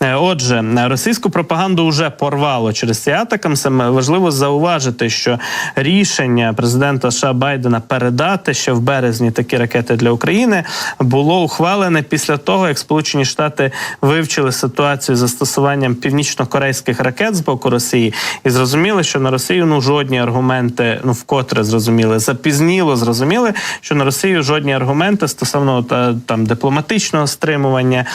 Отже, російську пропаганду вже порвало через ці атакамси. Важливо зауважити, що рішення президента США Байдена передати ще в березні такі ракети для України було ухвалене після того, як Сполучені Штати вивчили ситуацію з застосуванням північно-корейських ракет з боку Росії і зрозуміли, що на Росію жодні аргументи, вкотре зрозуміли, запізніло зрозуміли, що на Росію жодні аргументи стосовно там дипломатичного стримування,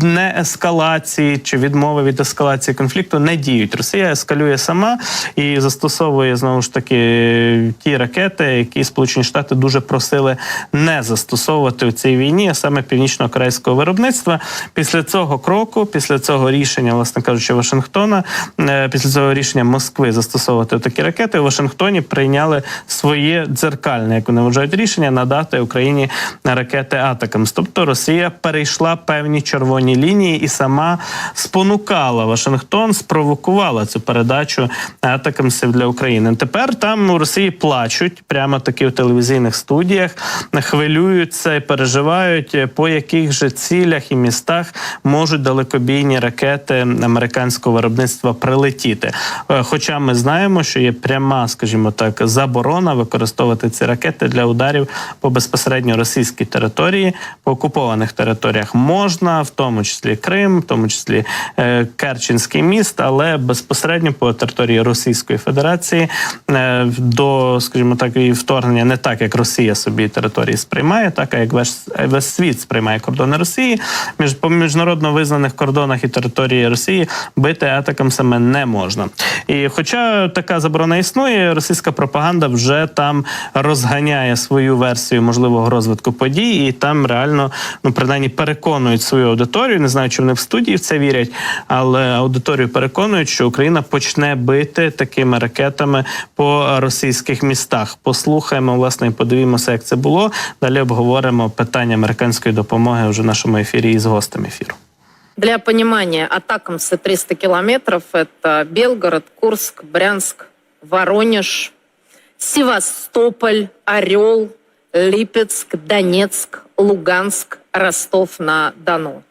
не ескалації чи відмови від ескалації конфлікту не діють. Росія ескалює сама і застосовує, знову ж таки, ті ракети, які Сполучені Штати дуже просили не застосовувати у цій війні, а саме північно-корейського виробництва. Після цього кроку, після цього рішення, власне кажучи, Вашингтона, після цього рішення Москви застосовувати такі ракети, у Вашингтоні прийняли своє дзеркальне, як вони вважають, рішення надати Україні ракети «Атакамс». Тобто Росія перейшла певні червоні лінії і сама спонукала Вашингтон, спровокувала цю передачу «Атакамсів» для України. Тепер там у Росії плачуть, прямо таки в телевізійних студіях, хвилюються і переживають, по яких же цілях і містах можуть далекобійні ракети американського виробництва прилетіти. Хоча ми знаємо, що є пряма, скажімо так, заборона використовувати ці ракети для ударів по безпосередньо російській території, по окупованих територіях можна, в тому числі Крим, в тому числі Керченський міст, але безпосередньо по території Російської Федерації до, скажімо так, її вторгнення не так, як Росія собі території сприймає, так, а як весь світ сприймає кордони Росії. По міжнародно визнаних кордонах і території Росії бити атакамсами не можна. І хоча така заборона існує, російська пропаганда вже там розганяє свою версію можливого розвитку подій, і там реально, принаймні, переконують свою аудиторію, не знаю, чи вони в студії в це вірять, але аудиторію переконують, що Україна почне бити такими ракетами по російських містах. Послухаємо, власне, і подивимося, як це було. Далі обговоримо питання американської допомоги вже в нашому ефірі із гостем ефіру. Для понимания, атакамсы 300 километров – это Белгород, Курск, Брянск, Воронеж, Севастополь, Орел, Липецк, Донецк, Луганск, Ростов-на-Дону.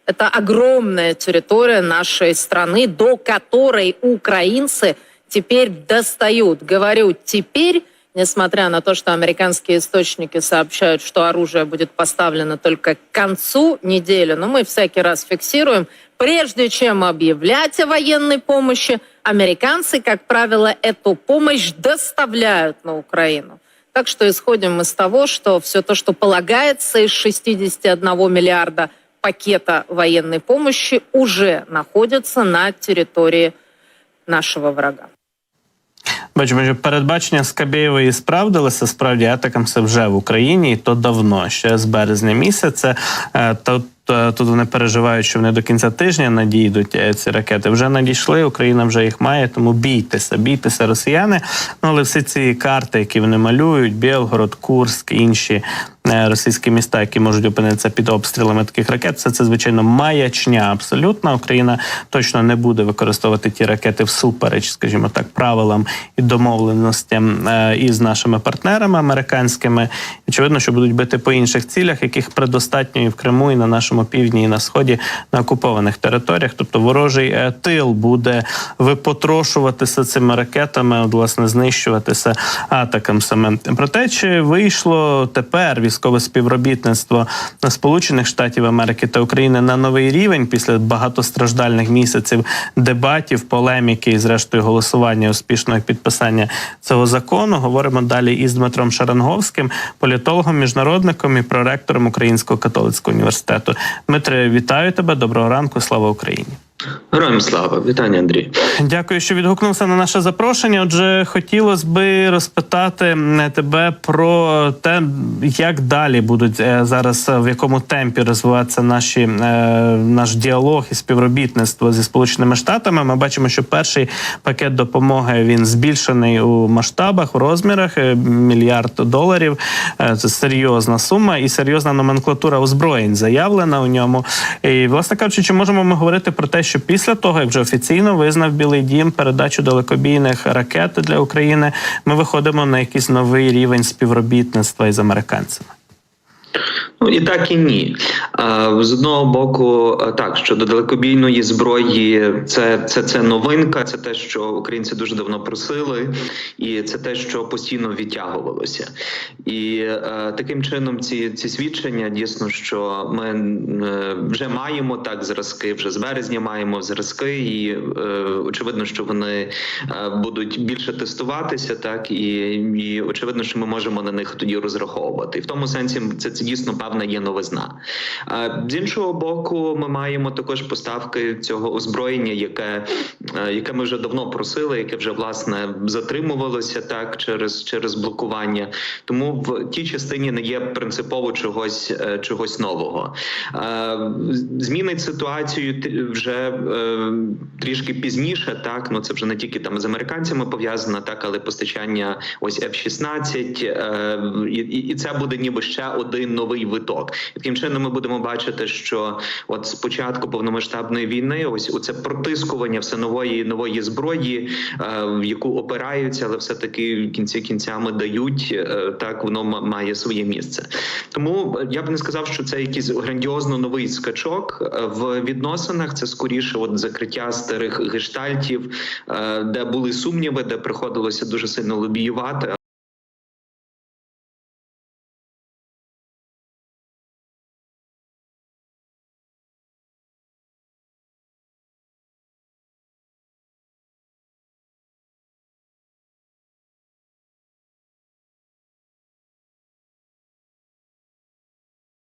Это огромная территория нашей страны, до которой украинцы теперь достают. Говорю «теперь», несмотря на то, что американские источники сообщают, что оружие будет поставлено только к концу недели, но мы всякий раз фиксируем, прежде чем объявлять о военной помощи, американцы, как правило, эту помощь доставляют на Украину. Так что исходим из того, что все то, что полагается из 61 миллиарда пакета военной помощи, уже находится на территории нашего врага. Бачимо, що передбачення Скабєєвої справдилися. Справді, атакамси вже в Україні, і то давно, ще з березня місяця. Тут вони переживають, що вони до кінця тижня надійдуть ці ракети. Вже надійшли, Україна вже їх має, тому бійтеся, росіяни. Але всі ці карти, які вони малюють, Білгород, Курськ, інші російські міста, які можуть опинитися під обстрілами таких ракет, все це, звичайно, маячня абсолютно. Україна точно не буде використовувати ті ракети всупереч, скажімо так, правилам і домовленостям із нашими партнерами американськими. Очевидно, що будуть бити по інших цілях, яких предостатньо і в Криму, і на нашому півдні, і на сході, на окупованих територіях. Тобто ворожий тил буде випотрошуватися цими ракетами, власне, знищуватися атакамсами. Проте, чи вийшло тепер військове співробітництво Сполучених Штатів Америки та України на новий рівень після багатостраждальних місяців дебатів, полеміки і, зрештою, голосування успішного підписання цього закону. Говоримо далі із Дмитром Шаранговським, політологом, міжнародником і проректором Українського католицького університету. Дмитре, вітаю тебе, доброго ранку, слава Україні. Героям слава. Вітання, Андрій. Дякую, що відгукнувся на наше запрошення. Отже, хотілося би розпитати тебе про те, як далі будуть зараз, в якому темпі розвиватися наш діалог і співробітництво зі Сполученими Штатами. Ми бачимо, що перший пакет допомоги, він збільшений у масштабах, у розмірах, $1 мільярд. Це серйозна сума і серйозна номенклатура озброєнь заявлена у ньому. І, власне кажучи, чи можемо ми говорити про те, що після того, як вже офіційно визнав Білий Дім передачу далекобійних ракет для України, ми виходимо на якийсь новий рівень співробітництва із американцями? Ну і так, і ні. З одного боку, так, щодо далекобійної зброї, це новинка, це те, що українці дуже давно просили, і це те, що постійно відтягувалося. І таким чином ці свідчення, дійсно, що ми вже маємо так зразки, вже з березня маємо зразки, і очевидно, що вони будуть більше тестуватися, так, і очевидно, що ми можемо на них тоді розраховувати. І в тому сенсі це дійсно певна є новизна. З іншого боку, ми маємо також поставки цього озброєння, яке ми вже давно просили, яке вже, власне, затримувалося так через блокування. Тому в тій частині не є принципово чогось нового. Змінить ситуацію вже трішки пізніше, так, ну це вже не тільки там з американцями пов'язано, так, але постачання ось F-16, і це буде ніби ще один новий виток. І таким чином ми будемо бачити, що от з початку повномасштабної війни ось оце протискування все нової зброї, в яку опираються, але все-таки в кінці кінцями дають, так, воно має своє місце. Тому я б не сказав, що це якийсь грандіозно новий скачок в відносинах, це скоріше от закриття старих гештальтів, де були сумніви, де приходилося дуже сильно лобіювати.